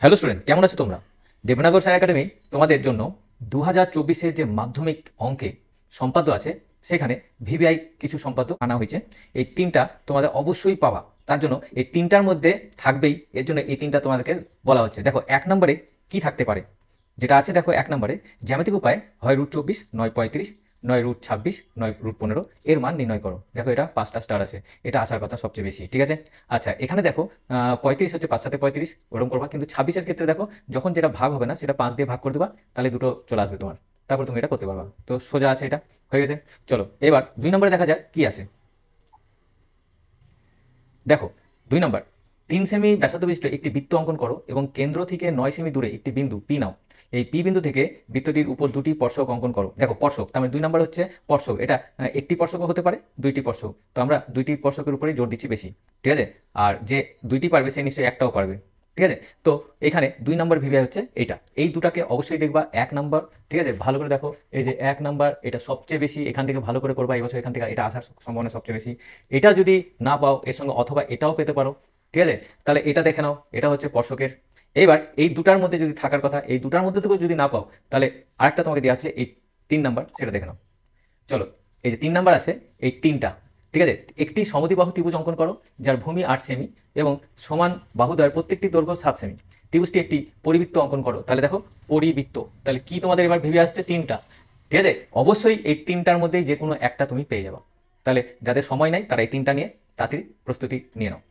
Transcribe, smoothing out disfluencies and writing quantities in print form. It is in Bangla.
হ্যালো স্টুডেন্ট, কেমন আছো তোমরা? দেবনাগর স্যার একাডেমি তোমাদের জন্য 2024-এর যে মাধ্যমিক অঙ্কে সম্পাদ্য আছে সেখানে ভিভিআই কিছু সম্পাদ্য আনা হয়েছে। এই তিনটা তোমাদের অবশ্যই পাওয়া, তার জন্য এই তিনটার মধ্যে থাকবেই, এর জন্য এই তিনটা তোমাদেরকে বলা হচ্ছে। দেখো এক নম্বরে কি থাকতে পারে, যেটা আছে দেখো এক নম্বরে জ্যামিতিক উপায় হয় √24, নয় 35, নয় √26, নয় √15 এর মান নির্ণয় করো। দেখো এটা 5টা স্টার আছে, এটা আসার কথা সবচেয়ে বেশি, ঠিক আছে। আচ্ছা এখানে দেখো 35 হচ্ছে 5 সাথে 35 ওরকম করবা, কিন্তু 26-এর ক্ষেত্রে দেখো যখন যেটা ভাগ হবে না সেটা 5 দিয়ে ভাগ করে দেবা, তাহলে দুটো চলে আসবে তোমার, তারপর তুমি এটা করতে পারবা। তো সোজা আছে, এটা হয়ে গেছে। চলো এবার 2 নম্বরে দেখা যাক কি আছে। দেখো 2 নম্বর, 3 সেমি ব্যাসার্ধ বিশিষ্ট একটি বৃত্ত অঙ্কন করো এবং কেন্দ্র থেকে 9 সেমি দূরে একটি বিন্দু পি নাও। এই পি বিন্দু থেকে বৃত্তটির উপর দুটি স্পর্শক অঙ্কন করো। দেখো স্পর্শক, তার মানে 2 নম্বর হচ্ছে স্পর্শক। এটা একটি স্পর্শকও হতে পারে, দুইটি স্পর্শক, তো আমরা দুইটি স্পর্শকের উপরেই জোর দিচ্ছি বেশি, ঠিক আছে। আর যে দুইটি পারবে সে নিশ্চয়ই একটাও পারবে, ঠিক আছে। তো এখানে 2 নম্বর ভিভিআই হচ্ছে এইটা, এই দুটাকে অবশ্যই দেখবা। 1 নম্বর, ঠিক আছে, ভালো করে দেখো, এই যে 1 নম্বর এটা সবচেয়ে বেশি, এখান থেকে ভালো করে করবা, এই বছর এখান থেকে এটা আসার সম্ভাবনা সবচেয়ে বেশি। এটা যদি না পাও এর সঙ্গে অথবা এটাও পেতে পারো, ঠিক আছে। তাহলে এটা দেখে নাও, এটা হচ্ছে স্পর্শকের। এইবার এই দুটার মধ্যে যদি থাকার কথা, এই দুটার মধ্যে থেকেও যদি না পাও, তাহলে আরেকটা তোমাকে দেওয়া হচ্ছে এই 3 নাম্বার, সেটা দেখে নাও। চলো এই যে 3 নাম্বার আছে, এই তিনটা, ঠিক আছে। একটি সমদ্বিবাহু ত্রিভুজ অঙ্কন করো যার ভূমি 8 সেমি এবং সমান বাহুদ্বয়ের প্রত্যেকটি দৈর্ঘ্য 7 সেমি। ত্রিভুজটি একটি পরিবৃত্ত অঙ্কন করো। তাহলে দেখো পরিবৃত্ত, তাহলে কি তোমাদের এবার ভেবে আসছে 3টা, ঠিক আছে। অবশ্যই এই 3টার মধ্যেই যে কোনো একটা তুমি পেয়ে যাবে। তাহলে যাদের সময় নাই তারা এই 3টা নিয়ে তাড়াতাড়ি প্রস্তুতি নিয়ে নাও।